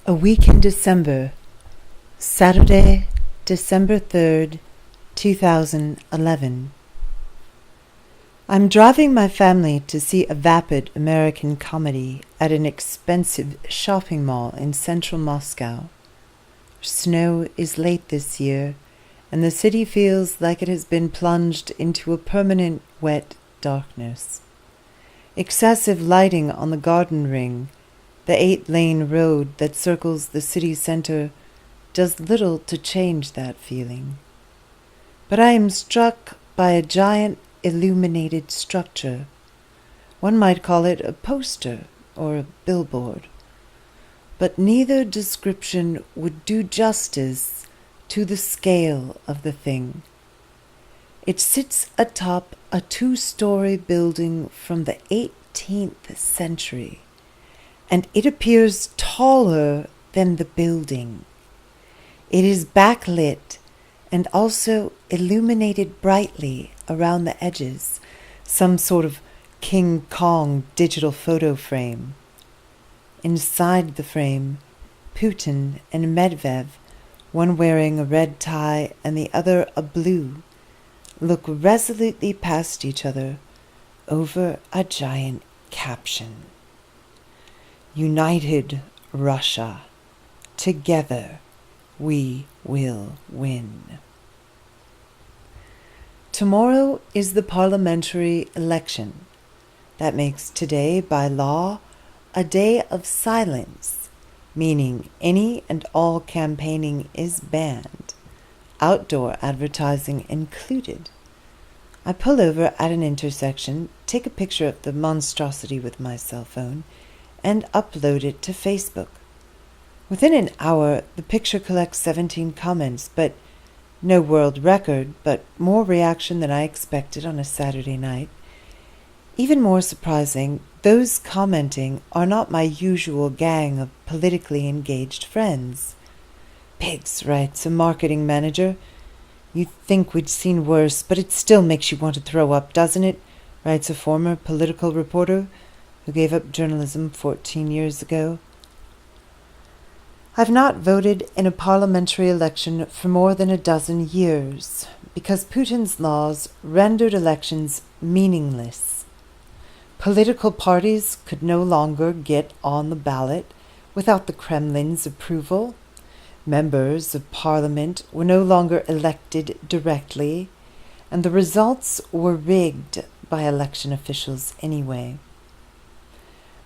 A Week in December, Saturday, December 3rd, 2011. I'm driving my family to see a vapid American comedy at an expensive shopping mall in central Moscow. Snow is late this year, and the city feels like it has been plunged into a permanent wet darkness. Excessive lighting on the garden ring, the 8-lane road that circles the city center, does little to change that feeling. But I am struck by a giant illuminated structure. One might call it a poster or a billboard. But neither description would do justice to the scale of the thing. It sits atop a 2-story building from the 18th century, and it appears taller than the building. It is backlit and also illuminated brightly around the edges, some sort of King Kong digital photo frame. Inside the frame, Putin and Medvedev, one wearing a red tie and the other a blue, look resolutely past each other over a giant caption. United Russia. Together we will win. Tomorrow is the parliamentary election. That makes today, by law, a day of silence, meaning any and all campaigning is banned, outdoor advertising included. I pull over at an intersection, take a picture of the monstrosity with my cell phone, and upload it to Facebook. Within an hour, the picture collects 17 comments, but no world record, but more reaction than I expected on a Saturday night. Even more surprising, those commenting are not my usual gang of politically engaged friends. "Pigs," writes a marketing manager. "You think we'd seen worse, but it still makes you want to throw up, doesn't it?" writes a former political reporter who gave up journalism 14 years ago. I've not voted in a parliamentary election for more than a dozen years, because Putin's laws rendered elections meaningless. Political parties could no longer get on the ballot without the Kremlin's approval. Members of parliament were no longer elected directly, and the results were rigged by election officials anyway.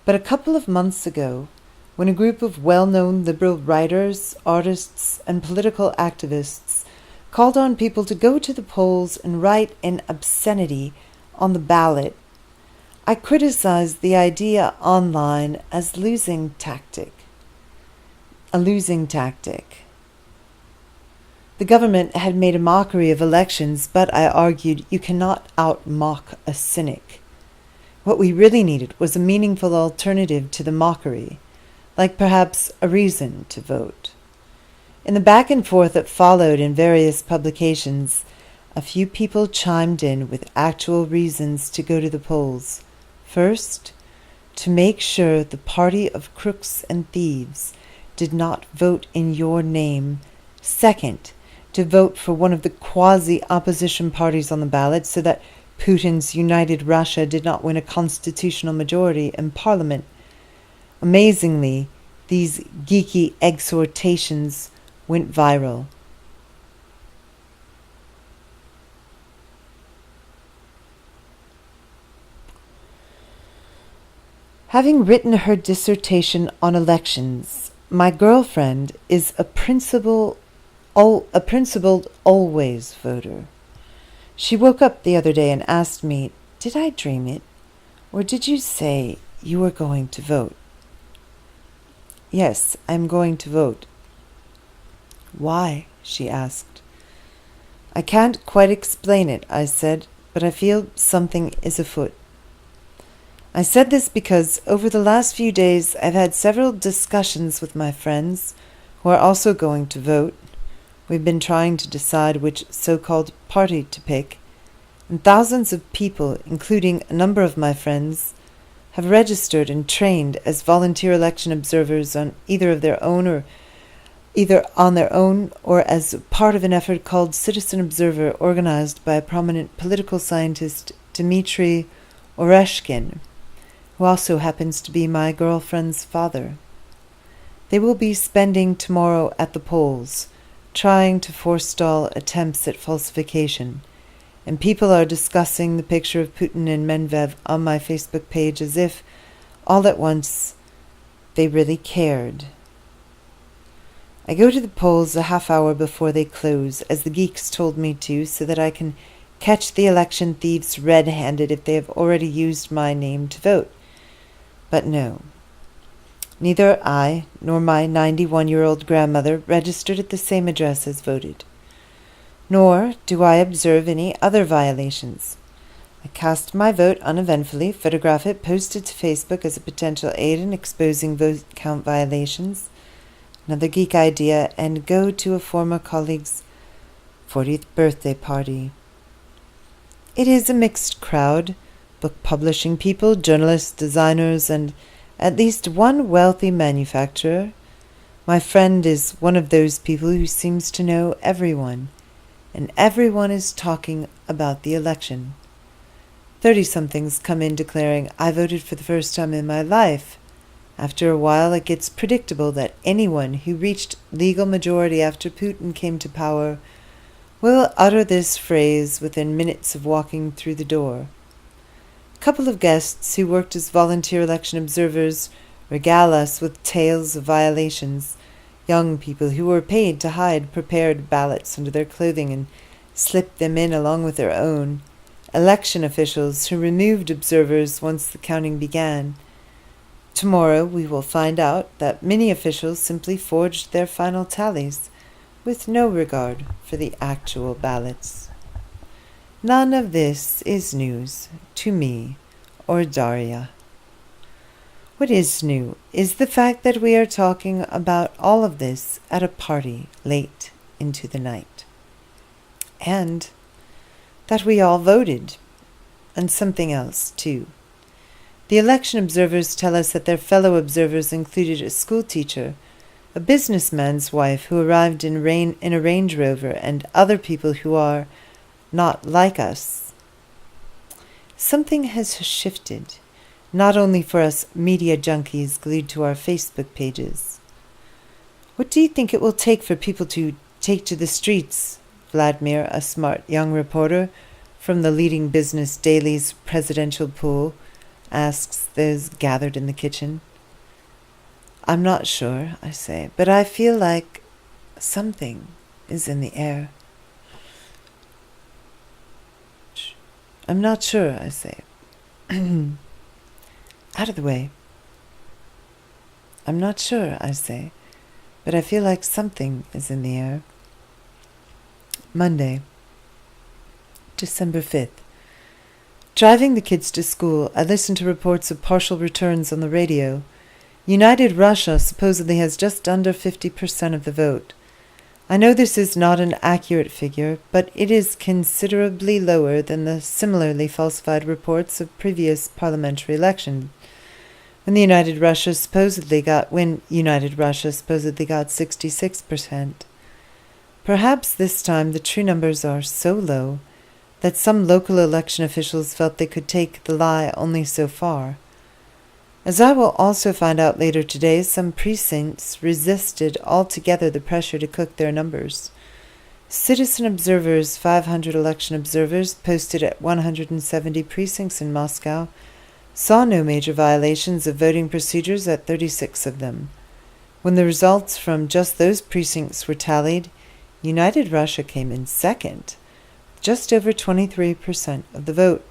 But a couple of months ago, when a group of well-known liberal writers, artists, and political activists called on people to go to the polls and write an obscenity on the ballot, I criticized the idea online as a losing tactic. The government had made a mockery of elections, but I argued you cannot out-mock a cynic. What we really needed was a meaningful alternative to the mockery, like perhaps a reason to vote. In the back and forth that followed in various publications, a few people chimed in with actual reasons to go to the polls. First, to make sure the party of crooks and thieves did not vote in your name. Second, to vote for one of the quasi-opposition parties on the ballot so that Putin's United Russia did not win a constitutional majority in parliament. Amazingly, these geeky exhortations went viral. Having written her dissertation on elections, my girlfriend is a principled always voter. She woke up the other day and asked me, "Did I dream it? Or did you say you were going to vote?" "Yes, I'm going to vote." "Why?" she asked. "I can't quite explain it," I said, "but I feel something is afoot." I said this because over the last few days I've had several discussions with my friends who are also going to vote. We've been trying to decide which so-called party to pick, and thousands of people, including a number of my friends, have registered and trained as volunteer election observers on either on their own or as part of an effort called Citizen Observer, organized by a prominent political scientist, Dmitry Oreshkin, who also happens to be my girlfriend's father. They will be spending tomorrow at the polls, trying to forestall attempts at falsification, and people are discussing the picture of Putin and Medvedev on my Facebook page as if, all at once, they really cared. I go to the polls a half hour before they close, as the geeks told me to, so that I can catch the election thieves red-handed if they have already used my name to vote. But no. Neither I nor my 91-year-old grandmother registered at the same address as voted. Nor do I observe any other violations. I cast my vote uneventfully, photograph it, post it to Facebook as a potential aid in exposing vote count violations, another geek idea, and go to a former colleague's 40th birthday party. It is a mixed crowd, book publishing people, journalists, designers, and at least one wealthy manufacturer. My friend is one of those people who seems to know everyone, and everyone is talking about the election. 30-somethings come in declaring, "I voted for the first time in my life." After a while, it gets predictable that anyone who reached legal majority after Putin came to power will utter this phrase within minutes of walking through the door. A couple of guests who worked as volunteer election observers regale us with tales of violations. Young people who were paid to hide prepared ballots under their clothing and slipped them in along with their own. Election officials who removed observers once the counting began. Tomorrow we will find out that many officials simply forged their final tallies, with no regard for the actual ballots. None of this is news to me or Daria. What is new is the fact that we are talking about all of this at a party late into the night. And that we all voted, and something else, too. The election observers tell us that their fellow observers included a school teacher, a businessman's wife who arrived in a Range Rover, and other people who are not like us. Something has shifted, not only for us media junkies glued to our Facebook pages. What do you think it will take for people to take to the streets? Vladimir, a smart young reporter from the leading business daily's presidential pool, asks those gathered in the kitchen. I'm not sure, I say, but I feel like something is in the air. I'm not sure, I say. Out of the way. I'm not sure, I say, but I feel like something is in the air. Monday, December 5th. Driving the kids to school, I listen to reports of partial returns on the radio. United Russia supposedly has just under 50% of the vote. I know this is not an accurate figure, but it is considerably lower than the similarly falsified reports of previous parliamentary elections, when United Russia supposedly got 66%. Perhaps this time the true numbers are so low that some local election officials felt they could take the lie only so far. As I will also find out later today, some precincts resisted altogether the pressure to cook their numbers. Citizen Observer's 500 election observers posted at 170 precincts in Moscow saw no major violations of voting procedures at 36 of them. When the results from just those precincts were tallied, United Russia came in second, just over 23% of the vote,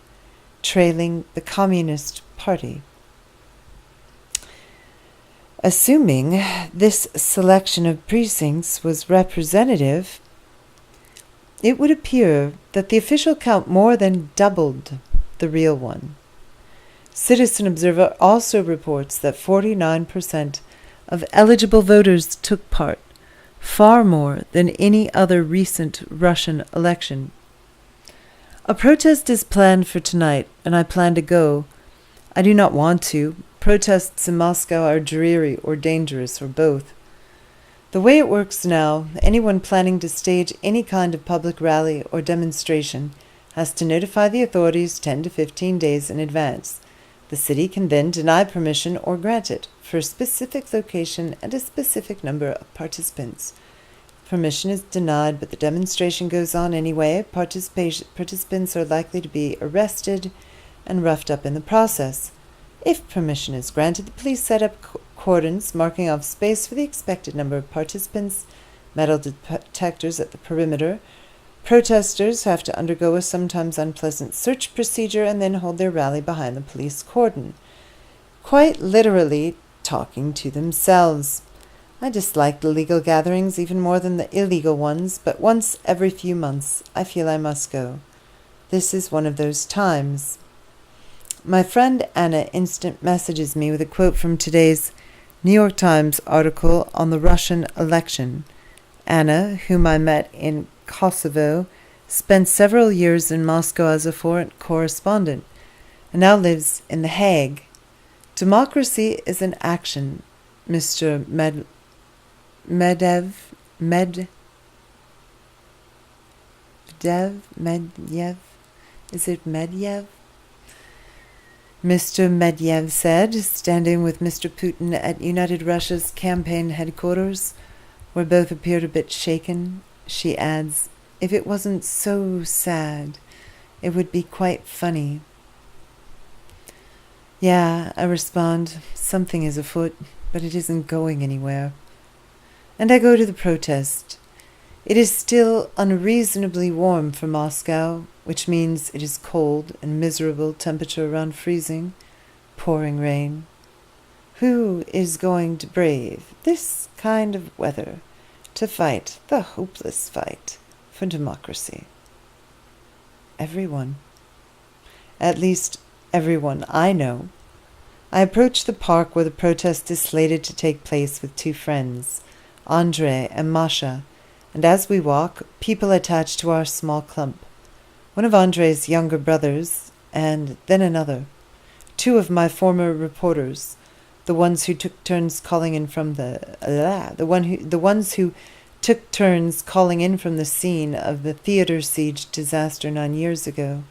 trailing the Communist Party. Assuming this selection of precincts was representative, it would appear that the official count more than doubled the real one. Citizen Observer also reports that 49% of eligible voters took part, far more than any other recent Russian election. A protest is planned for tonight, and I plan to go. I do not want to. Protests in Moscow are dreary or dangerous or both. The way it works now, anyone planning to stage any kind of public rally or demonstration has to notify the authorities 10 to 15 days in advance. The city can then deny permission or grant it for a specific location and a specific number of participants. Permission is denied, but the demonstration goes on anyway. Participants are likely to be arrested and roughed up in the process. If permission is granted, the police set up cordons marking off space for the expected number of participants, metal detectors at the perimeter. Protesters have to undergo a sometimes unpleasant search procedure and then hold their rally behind the police cordon, quite literally talking to themselves. I dislike the legal gatherings even more than the illegal ones, but once every few months I feel I must go. This is one of those times. My friend Anna instant messages me with a quote from today's New York Times article on the Russian election. Anna, whom I met in Kosovo, spent several years in Moscow as a foreign correspondent, and now lives in The Hague. Democracy is an action, Mr. Medvedev, is it Medvedev? Mr. Medvedev said, standing with Mr. Putin at United Russia's campaign headquarters, where both appeared a bit shaken. She adds, if it wasn't so sad, it would be quite funny. Yeah, I respond, something is afoot, but it isn't going anywhere. And I go to the protest. It is still unreasonably warm for Moscow, which means it is cold and miserable, temperature around freezing, pouring rain. Who is going to brave this kind of weather to fight the hopeless fight for democracy? Everyone. At least everyone I know. I approach the park where the protest is slated to take place with two friends, Andre and Masha, and as we walk, people attach to our small clump. One of Andre's younger brothers, and then another. Two of my former reporters, the ones who took turns calling in from the ones who took turns calling in from the scene of the theater siege disaster 9 years ago.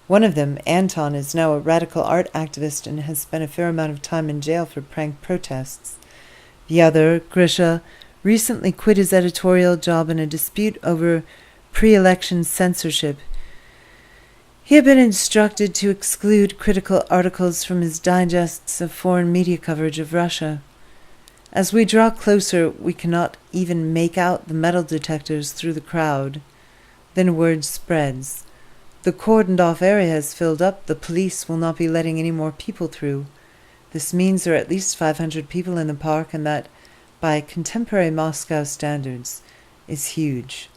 One of them, Anton, is now a radical art activist and has spent a fair amount of time in jail for prank protests. The other, Grisha, recently quit his editorial job in a dispute over pre-election censorship. He had been instructed to exclude critical articles from his digests of foreign media coverage of Russia. As we draw closer, we cannot even make out the metal detectors through the crowd. Then word spreads. The cordoned-off area has filled up. The police will not be letting any more people through. This means there are at least 500 people in the park, and that, by contemporary Moscow standards, is huge.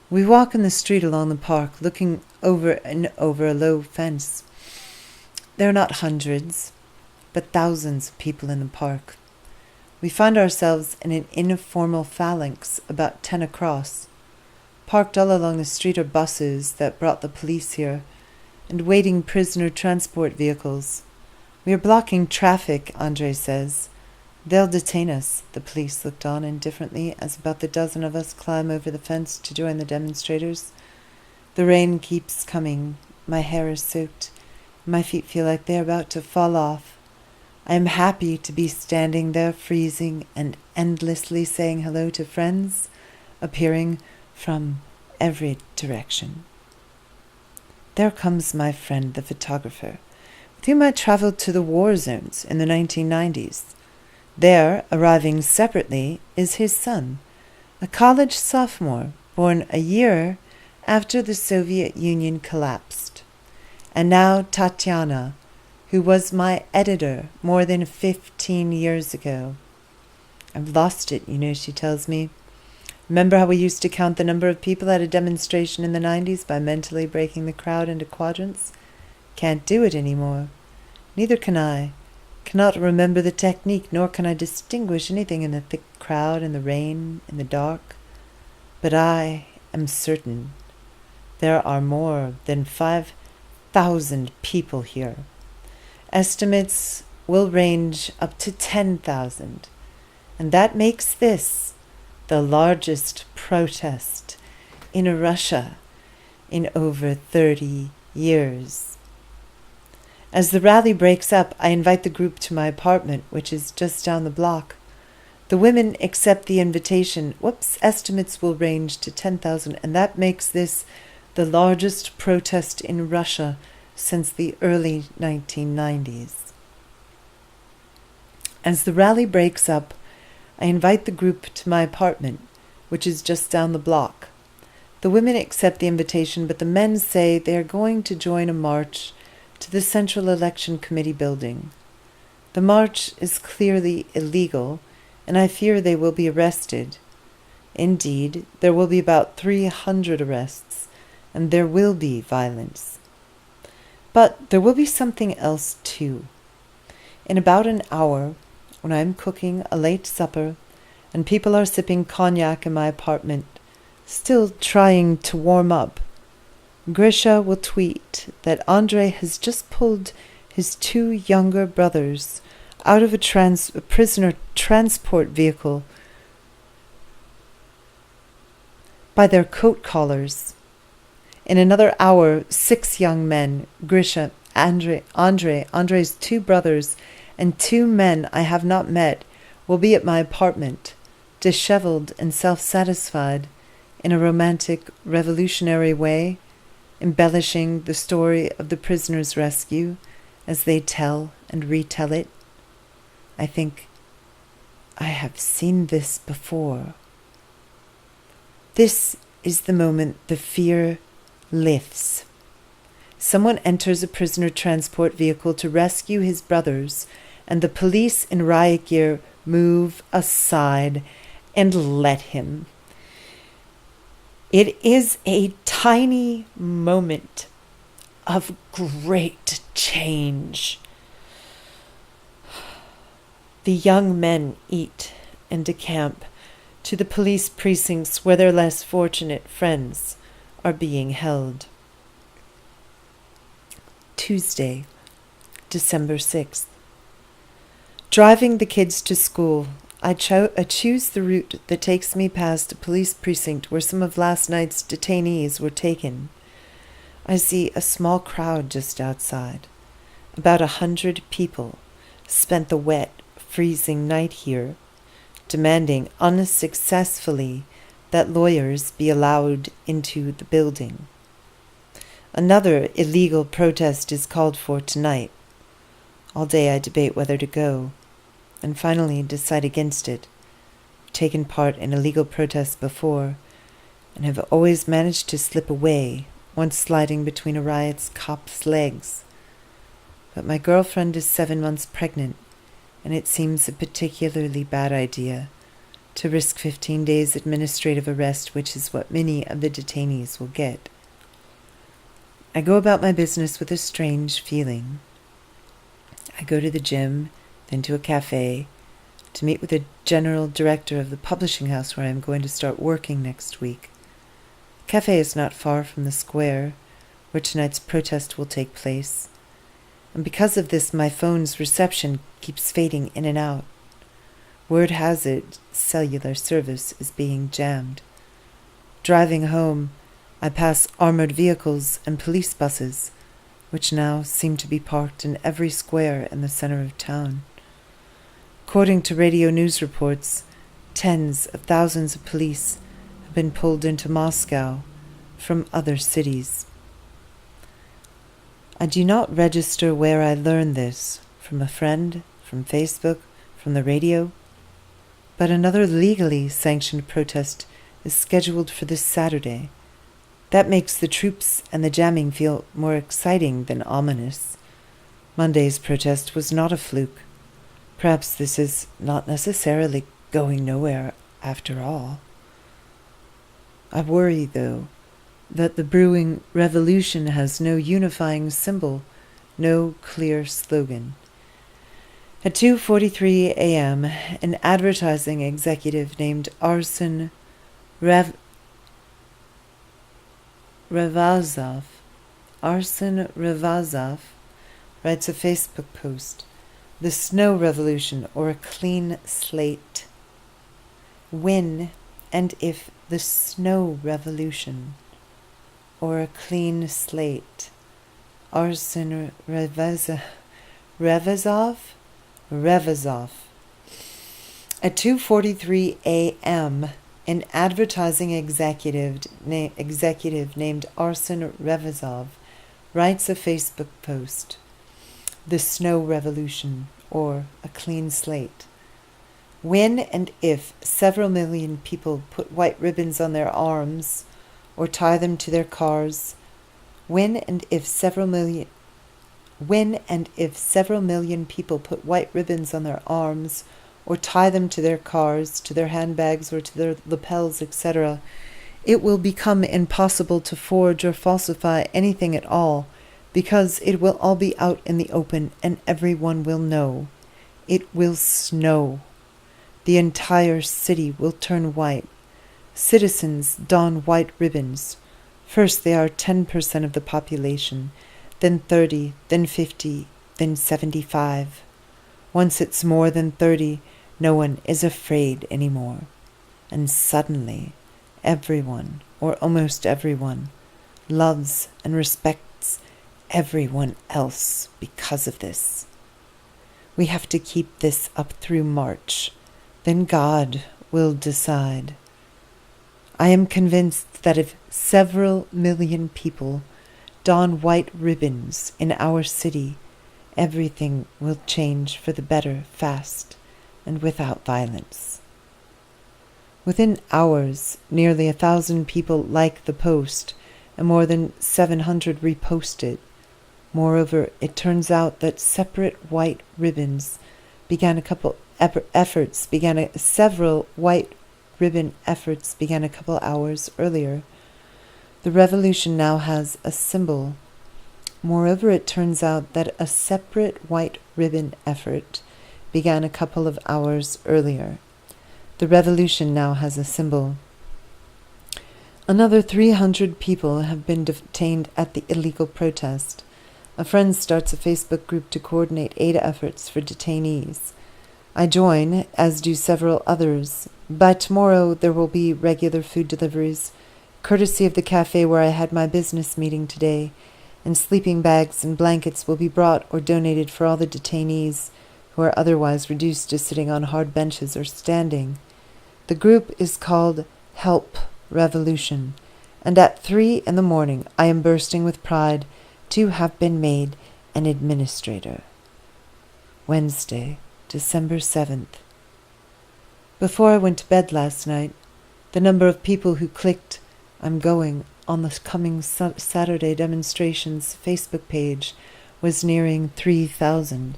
We walk in the street along the park, looking over and over a low fence. There are not hundreds, but thousands of people in the park. We find ourselves in an informal phalanx about 10 across. Parked all along the street are buses that brought the police here, and waiting prisoner transport vehicles. We are blocking traffic, Andre says. They'll detain us. The police looked on indifferently as about the dozen of us climb over the fence to join the demonstrators. The rain keeps coming. My hair is soaked. My feet feel like they're about to fall off. I am happy to be standing there freezing and endlessly saying hello to friends, appearing from every direction. There comes my friend, the photographer, with whom I traveled to the war zones in the 1990s. There, arriving separately, is his son, a college sophomore born a year after the Soviet Union collapsed. And now Tatiana, who was my editor more than 15 years ago. I've lost it, she tells me. Remember how we used to count the number of people at a demonstration in the 90s by mentally breaking the crowd into quadrants? Can't do it anymore. Neither can I. Cannot remember the technique, nor can I distinguish anything in the thick crowd, in the rain, in the dark. But I am certain there are more than 5,000 people here. Estimates will range up to 10,000, and that makes this the largest protest in Russia in over 30 years. As the rally breaks up, I invite the group to my apartment, which is just down the block. The women accept the invitation. Estimates will range to 10,000, and that makes this the largest protest in Russia since the early 1990s. As the rally breaks up, I invite the group to my apartment, which is just down the block. The women accept the invitation, but the men say they are going to join a march to the Central Election Committee building. The march is clearly illegal, and I fear they will be arrested. Indeed, there will be about 300 arrests, and there will be violence. But there will be something else too. In about an hour, when I am cooking a late supper, and people are sipping cognac in my apartment, still trying to warm up, Grisha will tweet that Andrei has just pulled his 2 younger brothers out of a prisoner transport vehicle by their coat collars. In another hour, 6 young men, Grisha, Andrei's 2 brothers, and 2 men I have not met, will be at my apartment, disheveled and self-satisfied, in a romantic, revolutionary way, embellishing the story of the prisoner's rescue as they tell and retell it. I think, I have seen this before. This is the moment the fear lifts. Someone enters a prisoner transport vehicle to rescue his brothers, and the police in riot gear move aside and let him. It is a tiny moment of great change. The young men eat and decamp to the police precincts where their less fortunate friends are being held. Tuesday, December 6th. Driving the kids to school, I choose the route that takes me past a police precinct where some of last night's detainees were taken. I see a small crowd just outside. About 100 people spent the wet, freezing night here, demanding unsuccessfully that lawyers be allowed into the building. Another illegal protest is called for tonight. All day I debate whether to go, and finally decide against it. I've taken part in illegal protests before, and have always managed to slip away, once sliding between a riot's cop's legs. But my girlfriend is 7 months pregnant, and it seems a particularly bad idea to risk 15 days administrative arrest, which is what many of the detainees will get. I go about my business with a strange feeling. I go to the gym, then to a cafe, to meet with the general director of the publishing house where I am going to start working next week. The cafe is not far from the square where tonight's protest will take place, and because of this my phone's reception keeps fading in and out. Word has it cellular service is being jammed. Driving home, I pass armored vehicles and police buses, which now seem to be parked in every square in the center of town. According to radio news reports, tens of thousands of police have been pulled into Moscow from other cities. I do not register where I learned this, from a friend, from Facebook, from the radio, but another legally sanctioned protest is scheduled for this Saturday. That makes the troops and the jamming feel more exciting than ominous. Monday's protest was not a fluke. Perhaps this is not necessarily going nowhere after all. I worry, though, that the brewing revolution has no unifying symbol, no clear slogan. At 2:43 a.m., an advertising executive named Arsen Revazov writes a Facebook post, "The Snow Revolution or a Clean Slate." When and if the Snow Revolution or a Clean Slate. Arsen Revazov. At 2:43 a.m., an advertising executive named Arsen Revazov writes a Facebook post, "The Snow Revolution or a Clean Slate." When and if several million people put white ribbons on their arms or tie them to their cars, when and if several million people put white ribbons on their arms or tie them to their cars, to their handbags, or to their lapels, etc., it will become impossible to forge or falsify anything at all, because it will all be out in the open and everyone will know. It will snow. The entire city will turn white. Citizens don white ribbons. First they are 10% of the population, then 30, then 50, then 75. Once it's more than 30, no one is afraid anymore. And suddenly, everyone, or almost everyone, loves and respects everyone else because of this. We have to keep this up through March. Then God will decide. I am convinced that if several million people don white ribbons in our city, everything will change for the better fast and without violence. Within hours, nearly 1,000 people liked the post, and more than 700 reposted. Moreover, it turns out that separate white ribbons several white ribbon efforts began a couple hours earlier. The revolution now has a symbol. Moreover, it turns out that a separate white ribbon effort began a couple of hours earlier. The revolution now has a symbol. Another 300 people have been detained at the illegal protest. A friend starts a Facebook group to coordinate aid efforts for detainees. I join, as do several others. By tomorrow there will be regular food deliveries, courtesy of the cafe where I had my business meeting today, and sleeping bags and blankets will be brought or donated for all the detainees who are otherwise reduced to sitting on hard benches or standing. The group is called Help Revolution, and at 3 a.m. I am bursting with pride to have been made an administrator. Wednesday, December 7th. Before I went to bed last night, the number of people who clicked "I'm going" on the coming Saturday demonstration's Facebook page was nearing 3,000.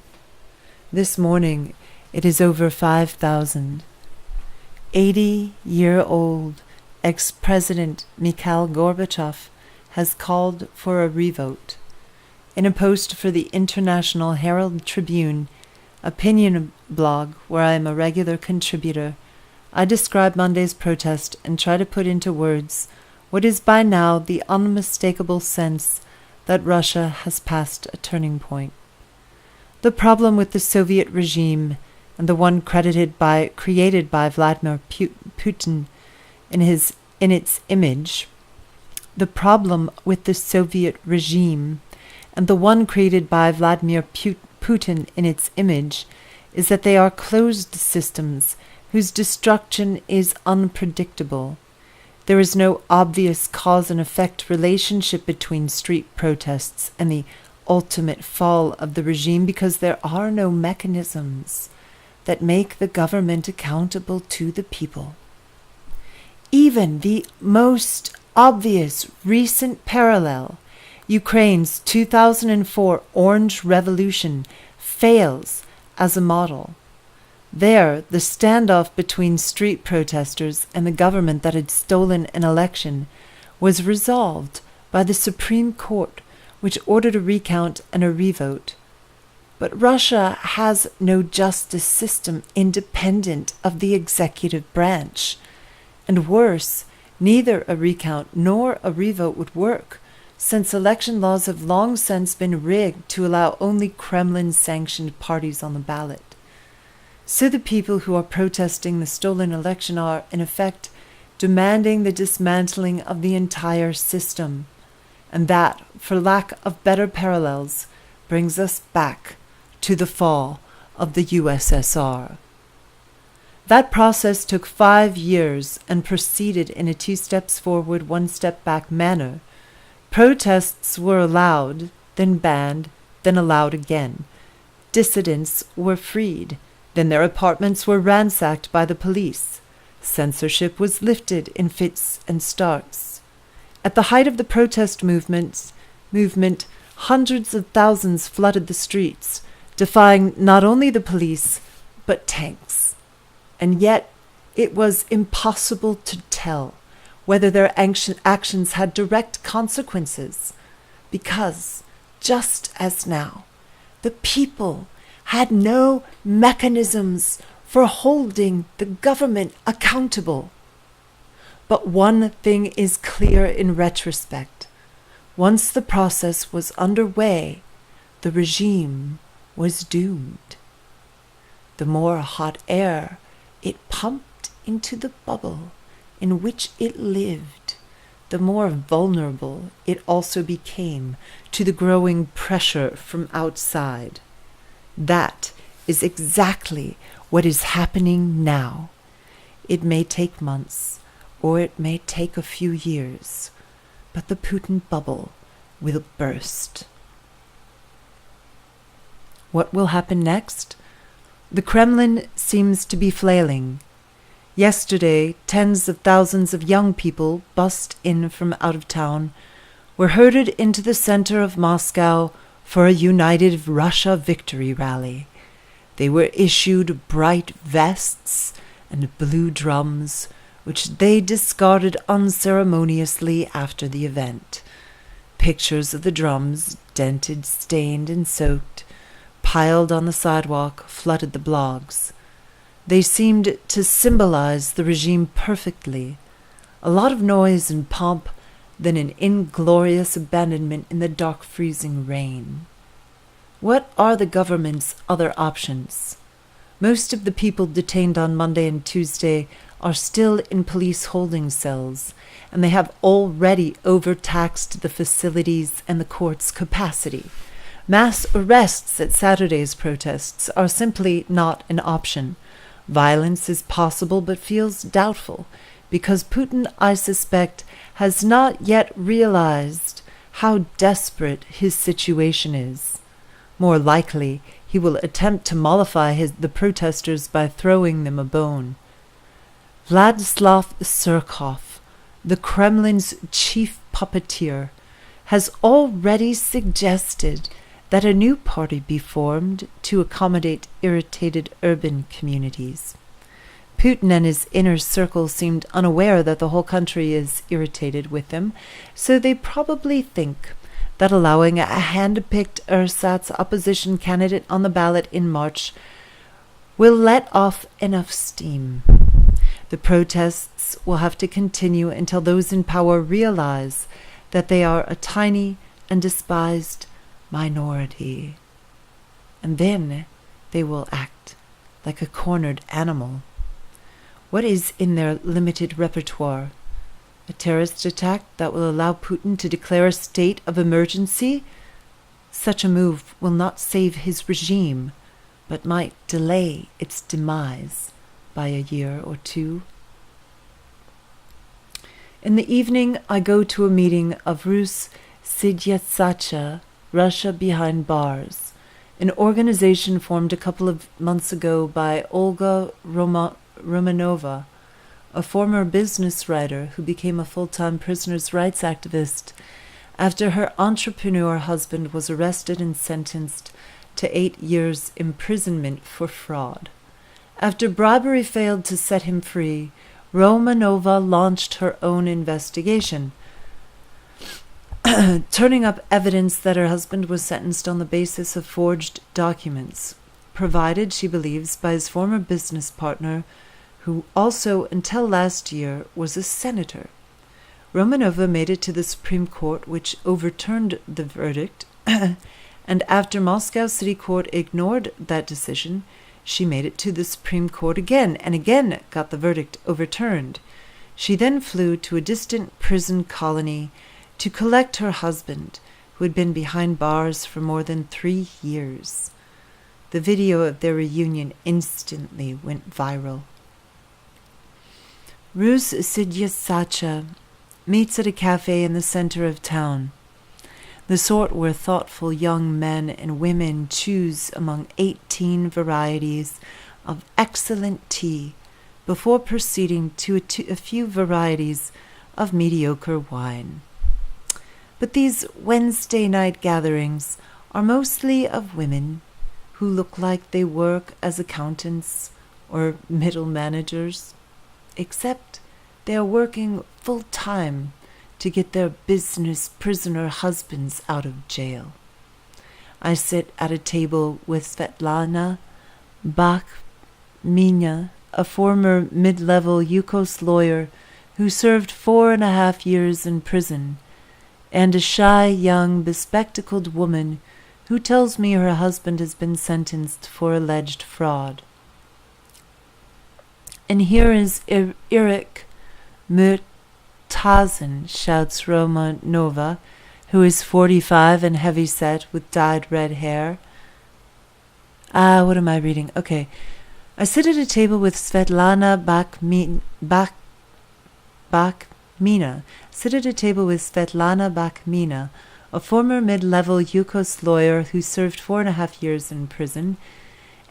This morning it is over 5,000. 80-year-old ex-president Mikhail Gorbachev has called for a revote. In a post for the International Herald Tribune opinion blog, where I am a regular contributor, I describe Monday's protest and try to put into words what is by now the unmistakable sense that Russia has passed a turning point. The problem with the Soviet regime, and the one created by Vladimir Putin in its image, the problem with the Soviet regime, and the one created by Vladimir Putin in its image, is that they are closed systems whose destruction is unpredictable. There is no obvious cause and effect relationship between street protests and the ultimate fall of the regime, because there are no mechanisms that make the government accountable to the people. Even the most obvious recent parallel, Ukraine's 2004 Orange Revolution, fails as a model. There, the standoff between street protesters and the government that had stolen an election was resolved by the Supreme Court, which ordered a recount and a revote. But Russia has no justice system independent of the executive branch. And worse, neither a recount nor a revote would work, since election laws have long since been rigged to allow only Kremlin-sanctioned parties on the ballot. So the people who are protesting the stolen election are, in effect, demanding the dismantling of the entire system. And that, for lack of better parallels, brings us back to the fall of the USSR. That process took 5 years and proceeded in a 2 steps forward, 1 step back manner. Protests were allowed, then banned, then allowed again. Dissidents were freed, then their apartments were ransacked by the police. Censorship was lifted in fits and starts. At the height of the protest movement, hundreds of thousands flooded the streets, defying not only the police, but tanks. And yet it was impossible to tell whether their actions had direct consequences, because, just as now, the people had no mechanisms for holding the government accountable. But one thing is clear in retrospect. Once the process was underway, the regime was doomed. The more hot air it pumped into the bubble in which it lived, the more vulnerable it also became to the growing pressure from outside. That is exactly what is happening now. It may take months, or it may take a few years, but the Putin bubble will burst. What will happen next? The Kremlin seems to be flailing. Yesterday, tens of thousands of young people, bussed in from out of town, were herded into the center of Moscow for a united Russia victory rally. They were issued bright vests and blue drums, which they discarded unceremoniously after the event. Pictures of the drums, dented, stained, and soaked, piled on the sidewalk, flooded the blogs. They seemed to symbolize the regime perfectly. A lot of noise and pomp, then an inglorious abandonment in the dark freezing rain. What are the government's other options? Most of the people detained on Monday and Tuesday are still in police holding cells, and they have already overtaxed the facilities and the court's capacity. Mass arrests at Saturday's protests are simply not an option. Violence is possible but feels doubtful, because Putin, I suspect, has not yet realized how desperate his situation is. More likely, he will attempt to mollify the protesters by throwing them a bone. Vladislav Surkov, the Kremlin's chief puppeteer, has already suggested that a new party be formed to accommodate irritated urban communities. Putin and his inner circle seemed unaware that the whole country is irritated with him, so they probably think that allowing a hand-picked ersatz opposition candidate on the ballot in March will let off enough steam. The protests will have to continue until those in power realize that they are a tiny and despised minority. And then they will act like a cornered animal. What is in their limited repertoire? A terrorist attack that will allow Putin to declare a state of emergency? Such a move will not save his regime, but might delay its demise by a year or two. In the evening, I go to a meeting of Rus Sidyatsacha, Russia Behind Bars, an organization formed a couple of months ago by Olga Romanova, a former business writer who became a full-time prisoners' rights activist after her entrepreneur husband was arrested and sentenced to 8 years imprisonment for fraud. After bribery failed to set him free, Romanova launched her own investigation, turning up evidence that her husband was sentenced on the basis of forged documents, provided, she believes, by his former business partner, who also, until last year, was a senator. Romanova made it to the Supreme Court, which overturned the verdict, and after Moscow City Court ignored that decision, she made it to the Supreme Court again, and again got the verdict overturned. She then flew to a distant prison colony to collect her husband, who had been behind bars for more than 3 years. The video of their reunion instantly went viral. Rus Sidyasacha meets at a cafe in the center of town, the sort where thoughtful young men and women choose among 18 varieties of excellent tea before proceeding to a few varieties of mediocre wine. But these Wednesday night gatherings are mostly of women who look like they work as accountants or middle managers, except they are working full-time to get their business prisoner husbands out of jail. I sit at a table with Svetlana Bakhmina, a former mid-level Yukos lawyer who served 4.5 years in prison, and a shy, young, bespectacled woman who tells me her husband has been sentenced for alleged fraud. And here is Eric Murtazen, shouts Romanova, who is 45 and heavy-set with dyed red hair. What am I reading? Okay. I sit at a table with Svetlana Bakhmina. Sit at a table with Svetlana Bakhmina, a former mid-level Yukos lawyer who served 4.5 years in prison,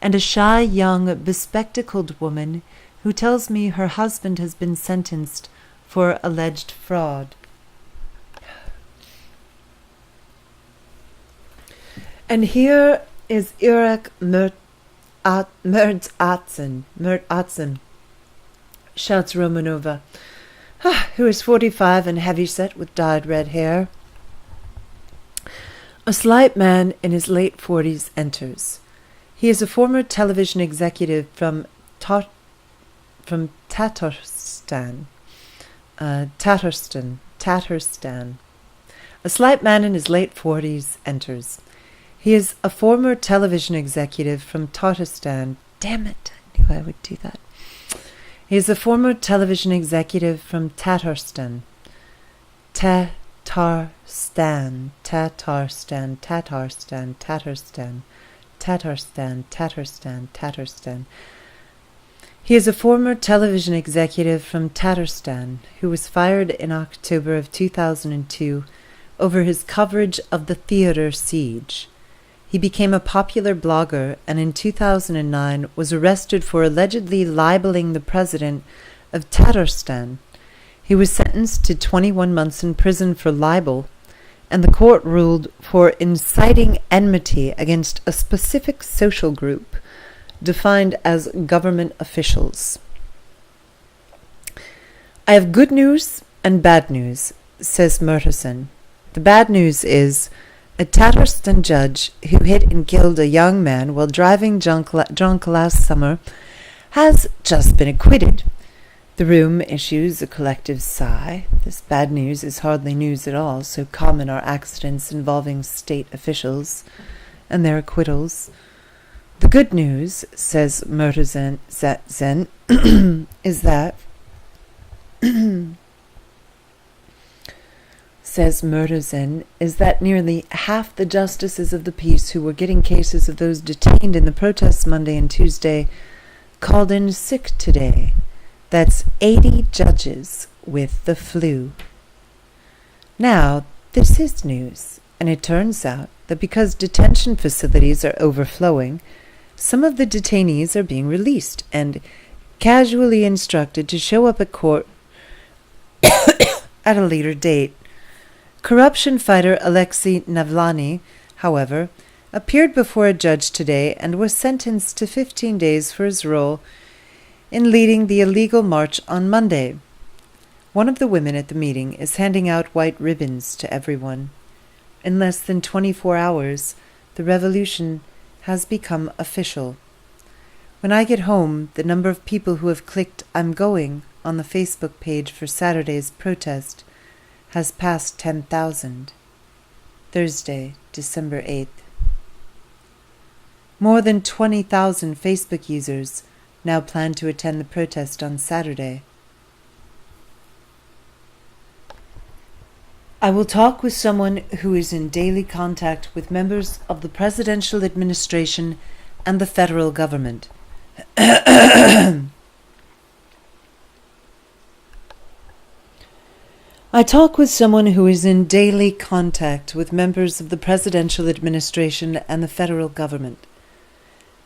and a shy, young, bespectacled woman who tells me her husband has been sentenced for alleged fraud. And here is Eric Murtazen, shouts Romanova, who is 45 and heavy-set with dyed red hair. A slight man in his late 40s enters. He is a former television executive from Tatarstan. A slight man in his late 40s enters. He is a former television executive from Tatarstan. Damn it, I knew I would do that. He is a former television executive from Tatarstan. Tatarstan. He is a former television executive from Tatarstan who was fired in October of 2002 over his coverage of the theater siege. He became a popular blogger and in 2009 was arrested for allegedly libeling the president of Tatarstan. He was sentenced to 21 months in prison for libel, and the court ruled for inciting enmity against a specific social group defined as government officials. I have good news and bad news, says Murtazen. The bad news is a Tatarstan judge who hit and killed a young man while driving drunk last summer has just been acquitted. The room issues a collective sigh. This bad news is hardly news at all, so common are accidents involving state officials and their acquittals. The good news, says Murtazen, is that nearly half the justices of the peace who were getting cases of those detained in the protests Monday and Tuesday called in sick today. That's 80 judges with the flu. Now, this is news, and it turns out that because detention facilities are overflowing, some of the detainees are being released and casually instructed to show up at court at a later date. Corruption fighter Alexei Navalny, however, appeared before a judge today and was sentenced to 15 days for his role in leading the illegal march on Monday. One of the women at the meeting is handing out white ribbons to everyone. In less than 24 hours, the revolution has become official. When I get home, the number of people who have clicked "I'm going" on the Facebook page for Saturday's protest has passed 10,000. Thursday, December 8th. More than 20,000 Facebook users now plan to attend the protest on Saturday. I will talk with someone who is in daily contact with members of the presidential administration and the federal government. I talk with someone who is in daily contact with members of the presidential administration and the federal government.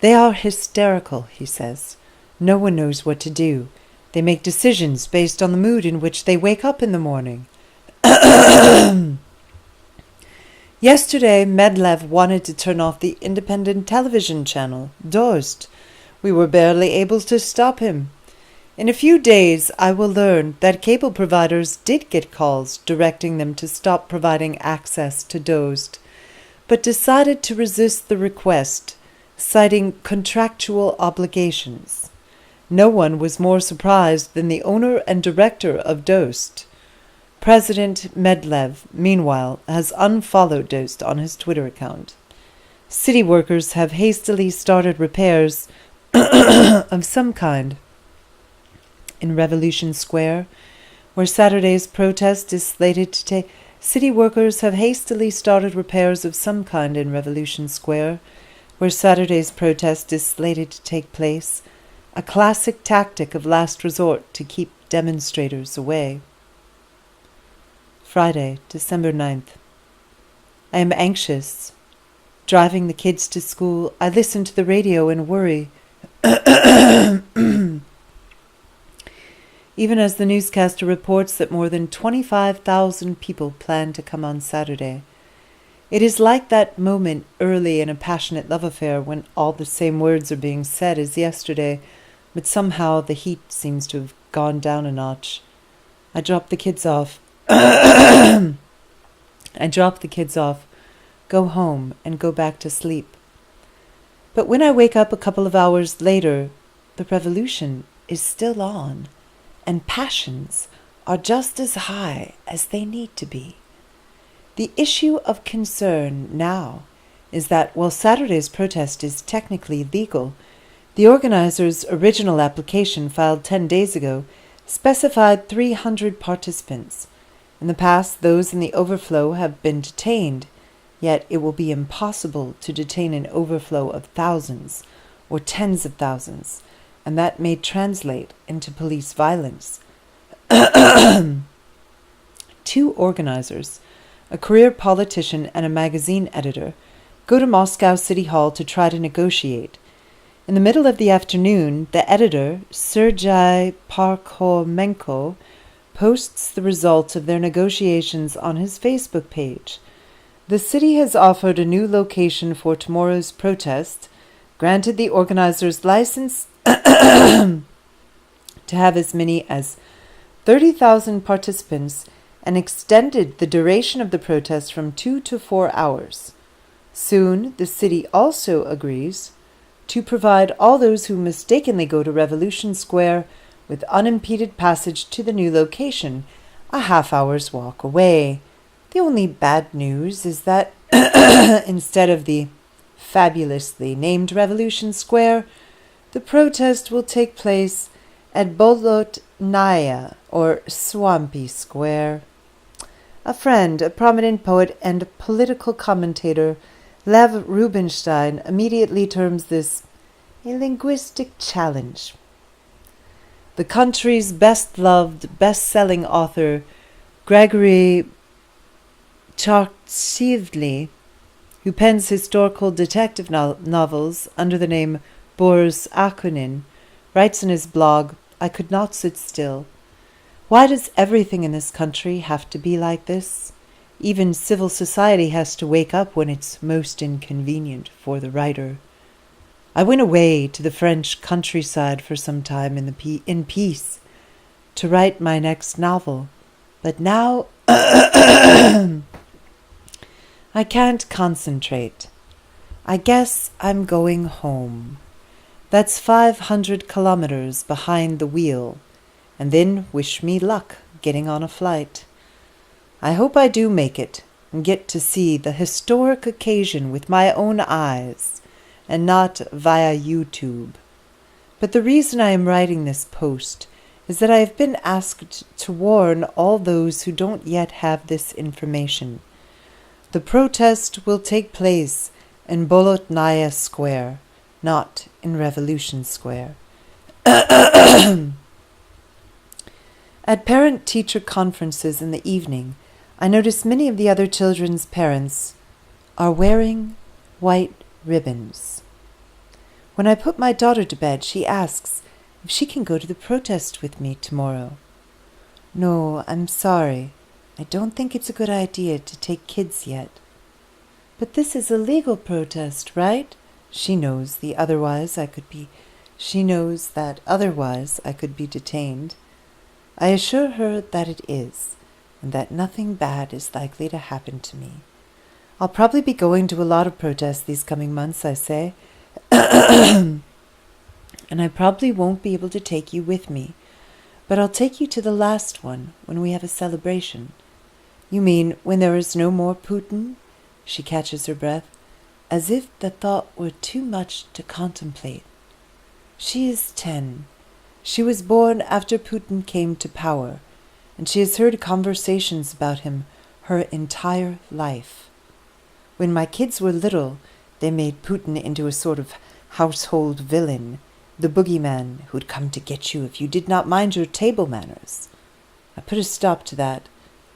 They are hysterical, he says. No one knows what to do. They make decisions based on the mood in which they wake up in the morning. Yesterday, Medlev wanted to turn off the independent television channel, Dost. We were barely able to stop him. In a few days, I will learn that cable providers did get calls directing them to stop providing access to Dost, but decided to resist the request, citing contractual obligations. No one was more surprised than the owner and director of Dost. President Medlev, meanwhile, has unfollowed Dost on his Twitter account. City workers have hastily started repairs of some kind in Revolution Square, where Saturday's protest is slated to take. City workers have hastily started repairs of some kind in Revolution Square, where Saturday's protest is slated to take place, a classic tactic of last resort to keep demonstrators away. Friday, December 9th. I am anxious. Driving the kids to school, I listen to the radio and worry. Even as the newscaster reports that more than 25,000 people plan to come on Saturday. It is like that moment early in a passionate love affair when all the same words are being said as yesterday, but somehow the heat seems to have gone down a notch. I drop the kids off, go home, and go back to sleep. But when I wake up a couple of hours later, the revolution is still on, and passions are just as high as they need to be. The issue of concern now is that while Saturday's protest is technically legal, the organizers' original application filed 10 days ago specified 300 participants. In the past, those in the overflow have been detained, yet it will be impossible to detain an overflow of thousands or tens of thousands, and that may translate into police violence. 2 organizers, a career politician and a magazine editor, go to Moscow City Hall to try to negotiate. In the middle of the afternoon, the editor, Sergei Parkhomenko, posts the results of their negotiations on his Facebook page. The city has offered a new location for tomorrow's protest, granted the organizers license to have as many as 30,000 participants, and extended the duration of the protest from 2 to 4 hours. Soon, the city also agrees to provide all those who mistakenly go to Revolution Square with unimpeded passage to the new location, a half-hour's walk away. The only bad news is that instead of the fabulously named Revolution Square, the protest will take place at Bolotnaya, or Swampy Square. A friend, a prominent poet and political commentator, Lev Rubinstein, immediately terms this a linguistic challenge. The country's best-loved, best-selling author, Gregory Chartsivly, who pens historical detective novels under the name Boris Akunin, writes in his blog, "I could not sit still. Why does everything in this country have to be like this? Even civil society has to wake up when it's most inconvenient for the writer. I went away to the French countryside for some time in peace to write my next novel, but now I can't concentrate. I guess I'm going home. That's 500 kilometers behind the wheel, and then wish me luck getting on a flight. I hope I do make it and get to see the historic occasion with my own eyes and not via YouTube. But the reason I am writing this post is that I have been asked to warn all those who don't yet have this information. The protest will take place in Bolotnaya Square, not in Revolution Square. At parent-teacher conferences in the evening, I notice many of the other children's parents are wearing white ribbons. When I put my daughter to bed, she asks if she can go to the protest with me tomorrow. No, I'm sorry. I don't think it's a good idea to take kids yet. But this is a legal protest, right? She knows that otherwise I could be detained. I assure her that it is, and that nothing bad is likely to happen to me. I'll probably be going to a lot of protests these coming months, I say, and I probably won't be able to take you with me, but I'll take you to the last one when we have a celebration. You mean when there is no more Putin? She catches her breath, as if the thought were too much to contemplate. She is 10. She was born after Putin came to power, and she has heard conversations about him her entire life. When my kids were little, they made Putin into a sort of household villain, the boogeyman who'd come to get you if you did not mind your table manners. I put a stop to that,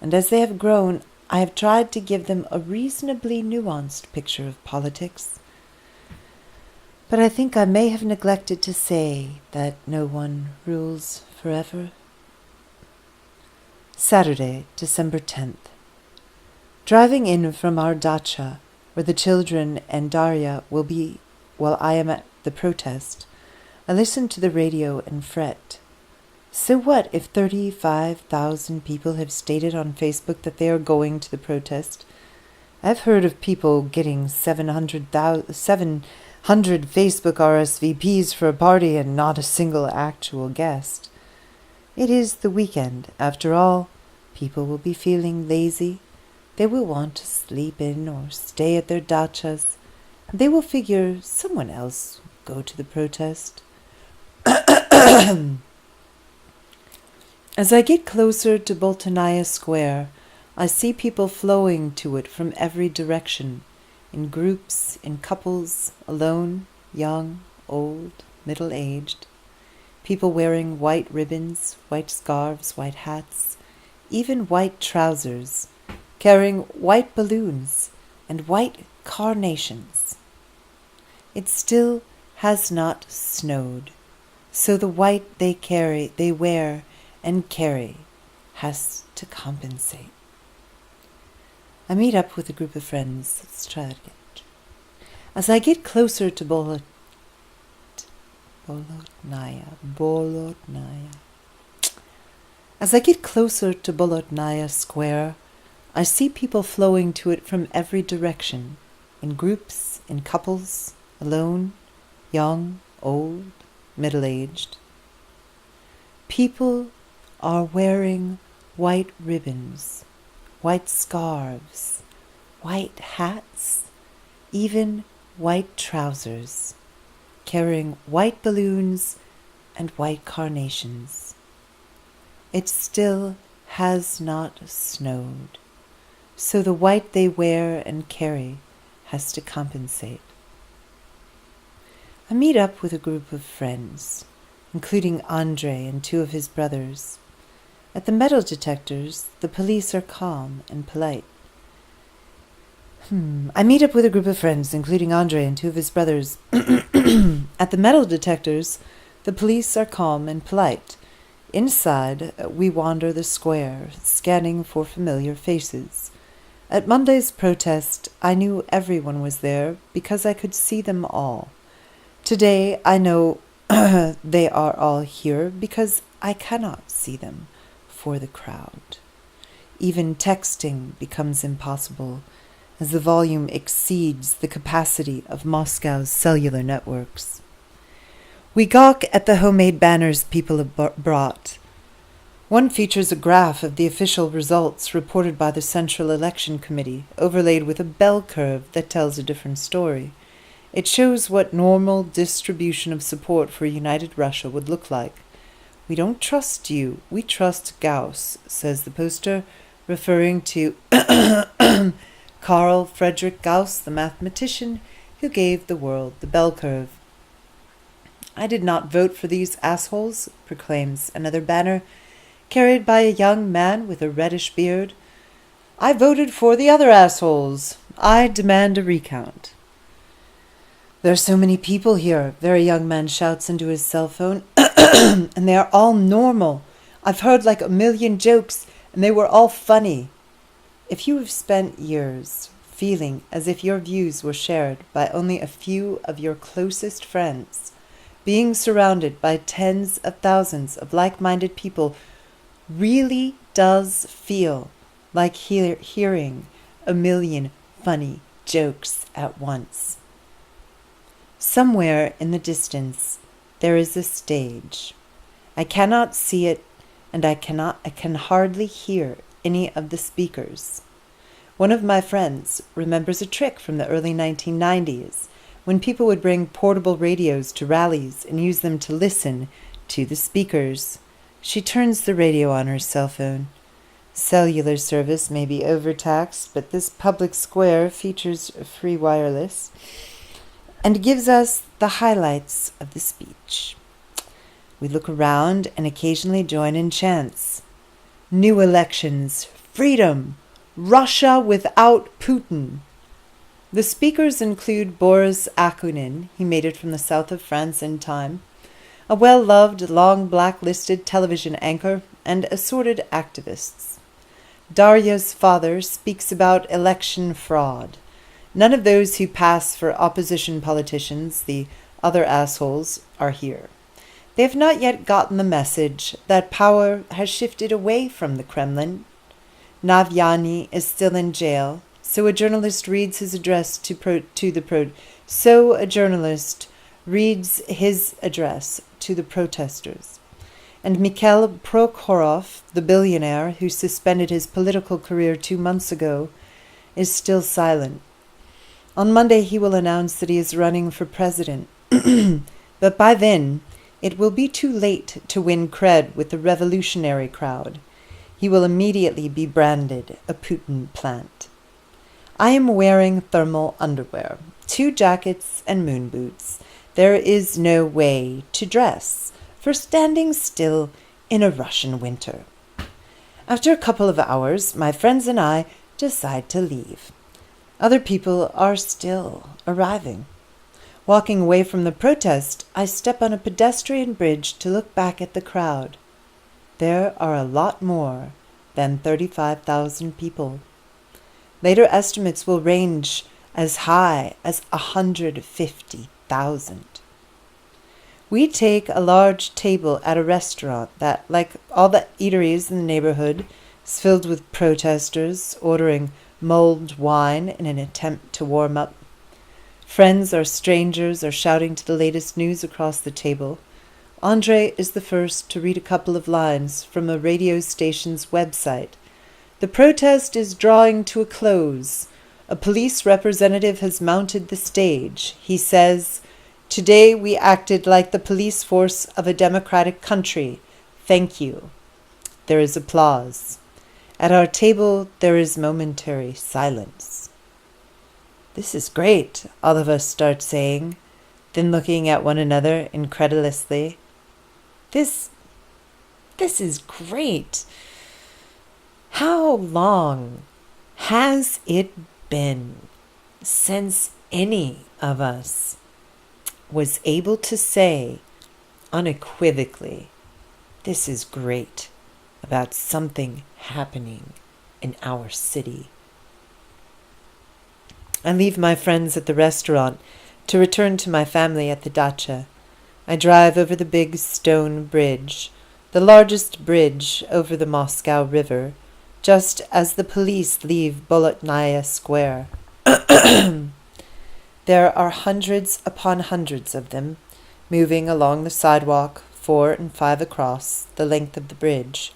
and as they have grown, I have tried to give them a reasonably nuanced picture of politics. But I think I may have neglected to say that no one rules forever. Saturday, December 10th. Driving in from our dacha, where the children and Darya will be while I am at the protest, I listen to the radio and fret. So what if 35,000 people have stated on Facebook that they are going to the protest? I've heard of people getting 700 Facebook RSVPs for a party and not a single actual guest. It is the weekend. After all, people will be feeling lazy. They will want to sleep in or stay at their dachas. They will figure someone else will go to the protest. As I get closer to Boltonaya Square, I see people flowing to it from every direction, in groups, in couples, alone, young, old, middle-aged. People wearing white ribbons, white scarves, white hats, even white trousers, carrying white balloons and white carnations. It still has not snowed, so the white they wear and carry has to compensate. I meet up with a group of friends. Let's try it again. As I get closer to As I get closer to Bolotnaya Square, I see people flowing to it from every direction, in groups, in couples, alone, young, old, middle-aged. People are wearing white ribbons, white scarves, white hats, even white trousers, carrying white balloons and white carnations. It still has not snowed, so the white they wear and carry has to compensate. I meet up with a group of friends, including Andre and two of his brothers. At the metal detectors, the police are calm and polite. I meet up with a group of friends, including Andre and two of his brothers. At the metal detectors, the police are calm and polite. Inside, we wander the square, scanning for familiar faces. At Monday's protest, I knew everyone was there because I could see them all. Today, I know they are all here because I cannot see them for the crowd. Even texting becomes impossible as the volume exceeds the capacity of Moscow's cellular networks. We gawk at the homemade banners people have brought. One features a graph of the official results reported by the Central Election Committee, overlaid with a bell curve that tells a different story. It shows what normal distribution of support for a united Russia would look like. "We don't trust you, we trust Gauss," says the poster, referring to Carl Friedrich Gauss, the mathematician who gave the world the bell curve. "I did not vote for these assholes," proclaims another banner, carried by a young man with a reddish beard. "I voted for the other assholes. I demand a recount." "There are so many people here," very young man shouts into his cell phone, "and they are all normal. I've heard like 1,000,000 jokes, and they were all funny." If you have spent years feeling as if your views were shared by only a few of your closest friends, being surrounded by tens of thousands of like-minded people really does feel like hearing 1,000,000 funny jokes at once. Somewhere in the distance there is a stage. I cannot see it, and I can hardly hear any of the speakers. One of my friends remembers a trick from the early 1990s when people would bring portable radios to rallies and use them to listen to the speakers. She turns the radio on her cell phone. Cellular service may be overtaxed, but this public square features free wireless and gives us the highlights of the speech. We look around and occasionally join in chants. "New elections, freedom, Russia without Putin." The speakers include Boris Akunin, he made it from the south of France in time, a well-loved, long blacklisted television anchor, and assorted activists. Darya's father speaks about election fraud. None of those who pass for opposition politicians, the other assholes, are here. They have not yet gotten the message that power has shifted away from the Kremlin. Navalny is still in jail, so a journalist reads his address to the protesters. And Mikhail Prokhorov, the billionaire who suspended his political career 2 months ago, is still silent. On Monday he will announce that he is running for president. But by then, it will be too late to win cred with the revolutionary crowd. He will immediately be branded a Putin plant. I am wearing thermal underwear, 2 jackets and moon boots. There is no way to dress for standing still in a Russian winter. After a couple of hours, my friends and I decide to leave. Other people are still arriving. Walking away from the protest, I step on a pedestrian bridge to look back at the crowd. There are a lot more than 35,000 people. Later estimates will range as high as 150,000. We take a large table at a restaurant that, like all the eateries in the neighborhood, is filled with protesters ordering mulled wine in an attempt to warm up. Friends or strangers are shouting to the latest news across the table. Andre is the first to read a couple of lines from a radio station's website. The protest is drawing to a close. A police representative has mounted the stage. He says, "Today we acted like the police force of a democratic country. Thank you." There is applause. At our table there is momentary silence. "This is great," all of us start saying, then looking at one another incredulously. This is great. How long has it been since any of us was able to say unequivocally, "This is great," about something happening in our city? I leave my friends at the restaurant to return to my family at the dacha. I drive over the big stone bridge, the largest bridge over the Moscow River, just as the police leave Bolotnaya Square. There are hundreds upon hundreds of them, moving along the sidewalk 4 and 5 across the length of the bridge.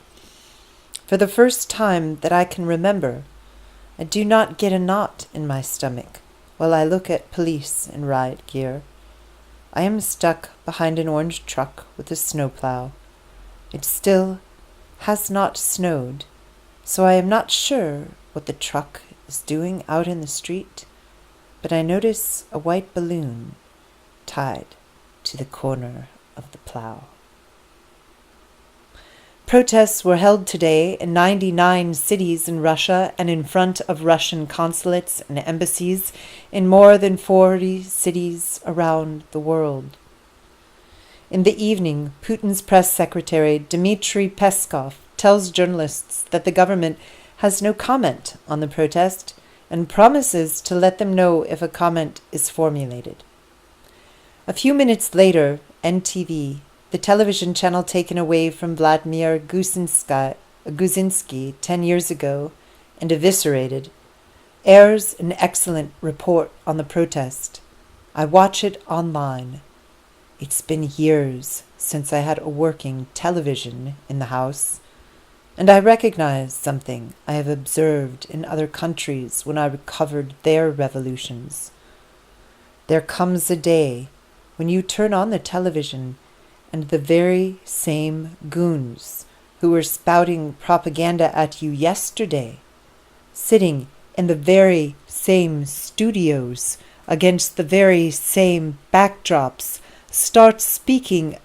For the first time that I can remember, I do not get a knot in my stomach while I look at police in riot gear. I am stuck behind an orange truck with a snowplow. It still has not snowed, so I am not sure what the truck is doing out in the street, but I notice a white balloon tied to the corner of the plow. Protests were held today in 99 cities in Russia and in front of Russian consulates and embassies in more than 40 cities around the world. In the evening, Putin's press secretary, Dmitry Peskov, tells journalists that the government has no comment on the protest and promises to let them know if a comment is formulated. A few minutes later, NTV, the television channel taken away from Vladimir Guzinski 10 years ago and eviscerated, airs an excellent report on the protest. I watch it online. It's been years since I had a working television in the house, and I recognize something I have observed in other countries when I covered their revolutions. There comes a day when you turn on the television and the very same goons who were spouting propaganda at you yesterday, sitting in the very same studios against the very same backdrops, start speaking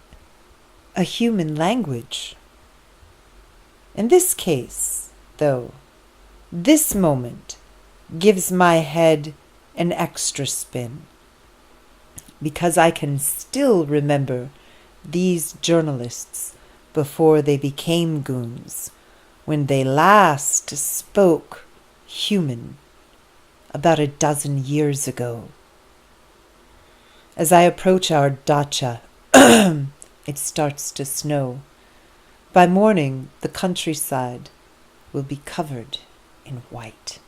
a human language. In this case, though, this moment gives my head an extra spin, because I can still remember these journalists before they became goons, when they last spoke human about a dozen years ago. As I approach our dacha, it starts to snow. By morning, the countryside will be covered in white.